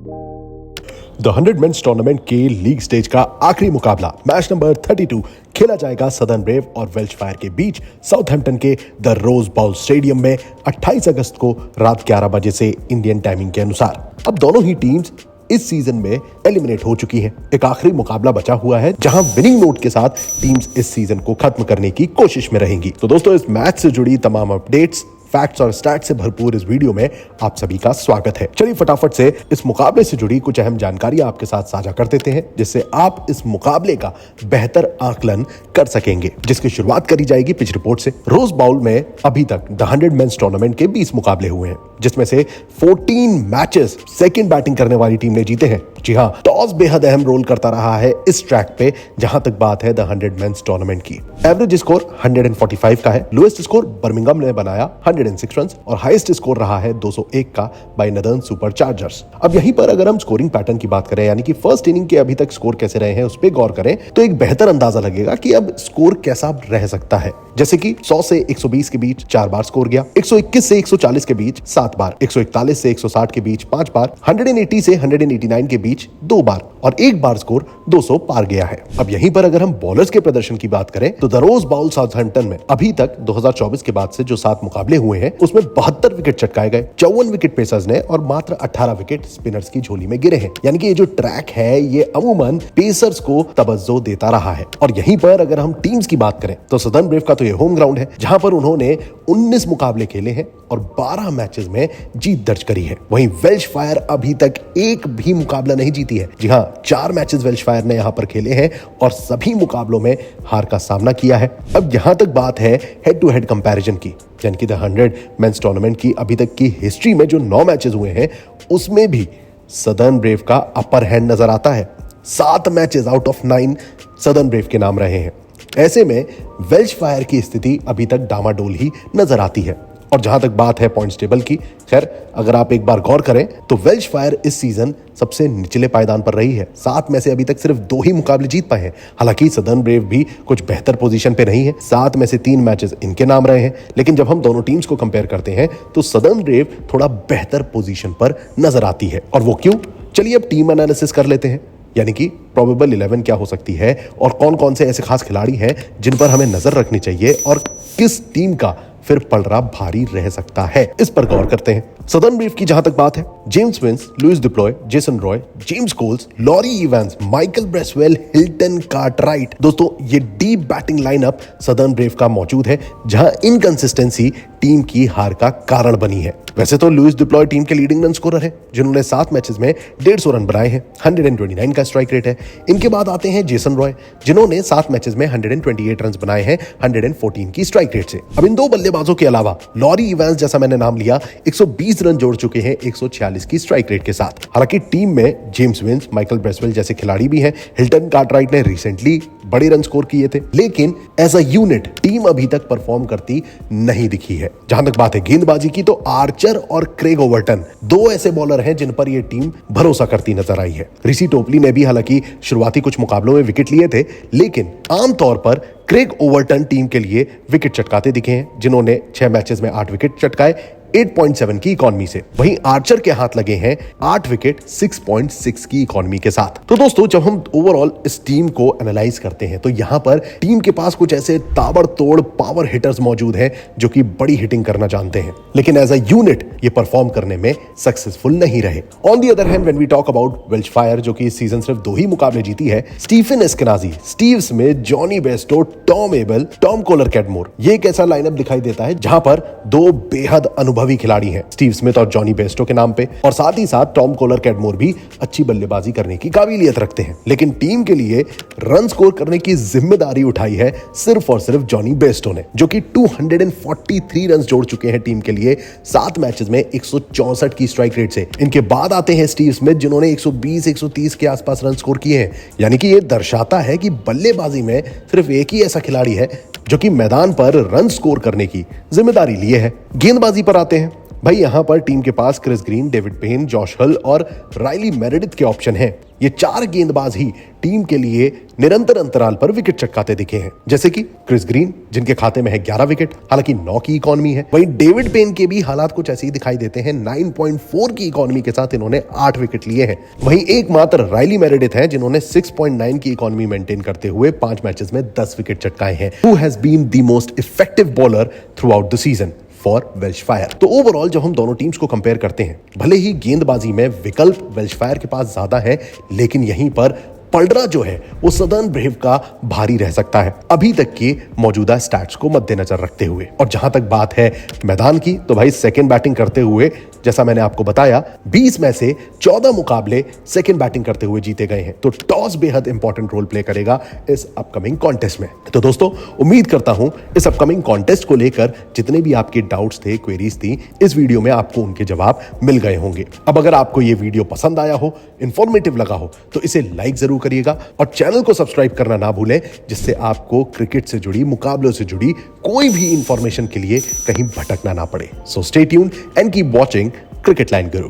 The 100 mains tournament के league stage का आखिरी मुकाबला मैच नंबर 32 खेला जाएगा सदर्न ब्रेव और वेल्श फायर के बीच साउथहैम्पटन के द रोज बाउल स्टेडियम में 28 अगस्त को रात 11 बजे से इंडियन टाइमिंग के अनुसार। अब दोनों ही टीम्स इस सीजन में एलिमिनेट हो चुकी हैं। एक आखिरी मुकाबला बचा हुआ है जहां विनिंग नोट के साथ टीम्स इस सीजन को खत्म करने की कोशिश में रहेंगी। तो दोस्तों, इस मैच से जुड़ी तमाम अपडेट्स, फैक्ट्स और स्टैट्स से भरपूर इस वीडियो में आप सभी का स्वागत है। चलिए फटाफट से इस मुकाबले से जुड़ी कुछ अहम जानकारी आपके साथ साझा कर देते हैं, जिससे आप इस मुकाबले का बेहतर आकलन कर सकेंगे। जिसकी शुरुआत करी जाएगी पिच रिपोर्ट से। रोज बाउल में अभी तक द 100 मेंस टूर्नामेंट के 20 मुकाबले हुए हैं, जिसमें से 14 मैचेस सेकंड बैटिंग करने वाली टीम ने जीते हैं। जी हाँ, टॉस बेहद अहम रोल करता रहा है इस ट्रैक पे जहां तक बात है द 100 मेंस टूर्नामेंट की। एवरेज स्कोर 145 का है। लोएस्ट स्कोर बर्मिंघम ने बनाया 106 रन और हाईएस्ट स्कोर रहा है 201 का बाय नदर्न सुपरचार्जर्स। अब यहीं पर अगर हम स्कोरिंग पैटर्न की बात करें, यानी कि फर्स्ट इनिंग के अभी तक स्कोर कैसे रहे हैं उस पर गौर करें, तो एक बेहतर अंदाजा लगेगा कि अब स्कोर कैसा रह सकता है। जैसे कि 100 से 120 के बीच 4 बार स्कोर गया, 121 से 140 के बीच 7 बार, 141 से 160 के बीच 5 बार, 180 से 189 के बीच 2 बार और 1 बार स्कोर 200 पार गया है। अब यहीं पर अगर हम बॉलर्स के प्रदर्शन की बात करें तो द रोज बाउल साउथहैम्पटन में अभी तक 2024 के बाद से जो 7 मुकाबले हुए हैं उसमें 72 विकेट चटकाए गए, 54 विकेट पेसर्स ने और मात्र 18 विकेट स्पिनर्स की झोली में गिरे हैं। यानी कि ये जो ट्रैक है ये अमूमन पेसर्स को तवज्जो देता रहा है। और यहीं पर अगर हम टीम्स की बात करें तो सदर्न ब्रेव का तो ये होम ग्राउंड है, जहां पर उन्होंने 19 मुकाबले खेले हैं और 12 मैचेस में जीत दर्ज करी है। वहीं वेल्श फायर अभी तक एक भी मुकाबला नहीं जीती है। जी हां, 4 मैचेस वेल्श फायर ने यहां पर खेले हैं और सभी मुकाबलों में हार का सामना किया है। अब यहां तक बात है हेड टू हेड कंपैरिजन की, यानी कि द 100 मेंस टूर्नामेंट की अभी तक की हिस्ट्री में जो 9 मैचेस हुए हैं उसमें भी सदर्न ब्रेव का अपर हैंड नजर आता है। 7 matches out of 9 southern brave के नाम रहे हैं। ऐसे में वेल्श फायर की स्थिति अभी तक डामाडोल ही नजर आती है। और जहां तक बात है पॉइंट्स टेबल की, खैर अगर आप एक बार गौर करें तो वेल्श फायर इस सीजन सबसे निचले पायदान पर रही है। 7 में से अभी तक सिर्फ 2 ही मुकाबले जीत पाए हैं। हालांकि सदर्न ब्रेव भी कुछ बेहतर पोजीशन पे नहीं है। 7 में से 3 मैचेस इनके नाम रहे हैं, लेकिन जब हम दोनों टीम्स को कंपेयर करते हैं तो सदर्न ब्रेव थोड़ा बेहतर पोजीशन पर नजर आती है। और वो क्यों? चलिए अब टीम एनालिसिस कर लेते हैं, यानी कि प्रोबेबल 11 क्या हो सकती है और कौन कौन से ऐसे खास खिलाड़ी हैं जिन पर हमें नजर रखनी चाहिए और किस टीम का फिर पलड़ा भारी रह सकता है, इस पर गौर करते हैं। सदर्न ब्रीफ की जहां तक बात है, James Vince, Leus du Plooy, Jason Roy, James Coles, Laurie Evans, Michael Bracewell, Hilton Cartwright. दोस्तों, ये deep batting lineup Southern Brave का मौजूद है, जहां इनकंसिस्टेंसी टीम की हार का कारण बनी है। वैसे तो लुइस डिप्लॉय टीम के लीडिंग रन स्कोरर है, जिन्होंने 7 मैचेस में 150 रन बनाए हैं। 129 का स्ट्राइक रेट है। इनके बाद आते हैं जेसन रॉय, जिन्होंने 7 मैचेस में 128 रन बनाए हैं 114 की स्ट्राइक रेट से। अब इन 2 बल्लेबाजों के अलावा लॉरी इवांस, जैसा मैंने नाम लिया, 120 रन जोड़ चुके हैं 146 की स्ट्राइक रेट के साथ। हालांकि टीम में जेम्स विंस, माइकल ब्रेसवेल जैसे खिलाड़ी भी हैं। हिल्टन कार्टराइट ने रिसेंटली बड़े रन स्कोर किए थे, लेकिन एज अ यूनिट टीम अभी तक परफॉर्म करती नहीं दिखी है। जहां तक बात है गेंदबाजी की, तो आर्चर और क्रेग ओवर्टन 2 ऐसे बॉलर हैं जिन पर यह टीम भरोसा करती नजर आई है। ऋषि टोपली ने भी हालांकि शुरुआती कुछ मुकाबलों में विकेट लिए थे, लेकिन आमतौर पर क्रेग ओवर्टन टीम के लिए विकेट चटकाते दिखे हैं, जिन्होंने 6 मैचेस में 8 विकेट चटकाए 8.7 की इकोनॉमी से। वहीं आर्चर के हाथ लगे हैं 8 विकेट 6.6 की इकोनॉमी के साथ। तो दोस्तों, जब हम ओवरऑल इस टीम को एनालाइज करते हैं तो यहां पर टीम के पास कुछ ऐसे ताबड़तोड़ पावर हिटर्स मौजूद हैं जो कि बड़ी हिटिंग करना जानते हैं, लेकिन एज अ यूनिट ये परफॉर्म करने में सक्सेसफुल नहीं रहे। On the other hand, when we talk about Welsh Fire, जो कि इस सीजन सिर्फ 2 ही मुकाबले जीती है, Stephen Eskinazi, Steve Smith, Jonny Bairstow, Tom Abell, Tom Kohler Cadmore, ये एक ऐसा लाइनअप दिखाई देता है जहां पर 2 बेहद अनुभवी खिलाड़ी हैं, स्टीव स्मिथ और जॉनी बेस्टो के नाम पे, और साथ ही साथ टॉम कोलर कैडमोर भी अच्छी बल्लेबाजी करने की काबिलियत रखते हैं। लेकिन टीम के लिए रन स्कोर करने की जिम्मेदारी उठाई है सिर्फ और सिर्फ जॉनी बेस्टो ने, जो कि 243 रन जोड़ चुके हैं टीम के लिए 7 मैचेस में 164 की स्ट्राइक रेट से। इनके बाद आते हैं स्टीव स्मिथ, जिन्होंने 120-130 के आसपास रन स्कोर किए हैं। यानी कि यह दर्शाता है कि बल्लेबाजी में सिर्फ एक ही ऐसा खिलाड़ी है जो कि मैदान पर रन स्कोर करने की जिम्मेदारी लिए है। गेंदबाजी पर आते हैं भाई यहाँ पर टीम के पास Chris Green, David Payne, Josh Hull और राइली मेरेडिथ के ऑप्शन हैं। ये 4 गेंदबाज ही टीम के लिए निरंतर अंतराल पर विकेट चटकाते दिखे हैं, जैसे कि क्रिस ग्रीन जिनके खाते में है 11 विकेट, हालांकि 9 की इकोनॉमी है। वहीं डेविड पेन के भी हालात कुछ ऐसे ही दिखाई देते हैं। 9.4 की इकोनॉमी के साथ इन्होंने 8 विकेट लिए हैं। वहीं एकमात्र राइली मेरेडिथ हैं जिन्होंने 6.9 की इकोनॉमी मेंटेन करते हुए 5 मैचेस में 10 विकेट चटकाए हैं। Who has been the most effective bowler throughout the season for Welsh Fire. तो ओवरऑल जब हम दोनों टीम्स को कंपेयर करते हैं, भले ही गेंदबाजी में विकल्प वेल्श फायर के पास ज्यादा है, लेकिन यहीं पर पलड़ा जो है वो सदर्न ब्रेव का भारी रह सकता है अभी तक के मौजूदा स्टैट्स को मद्देनजर रखते हुए। और जहां तक बात है मैदान की, तो भाई सेकंड बैटिंग करते हुए जैसा मैंने आपको बताया 20 में से 14 मुकाबले सेकंड बैटिंग करते हुए जीते गए हैं। तो टॉस बेहद इंपॉर्टेंट रोल प्ले करेगा इस अपकमिंग कॉन्टेस्ट में। तो दोस्तों उम्मीद करता हूं इस अपकमिंग कॉन्टेस्ट को लेकर जितने भी आपके डाउट्स थे, क्वेरीज थी, इस वीडियो में आपको उनके जवाब मिल गए होंगे। अब अगर आपको ये वीडियो पसंद आया हो, इंफॉर्मेटिव लगा हो, तो इसे लाइक जरूर करिएगा और चैनल को सब्सक्राइब करना ना भूलें, जिससे आपको क्रिकेट से जुड़ी, मुकाबलों से जुड़ी कोई भी इंफॉर्मेशन के लिए कहीं भटकना ना पड़े। So stay tuned and keep watching cricket line Guru.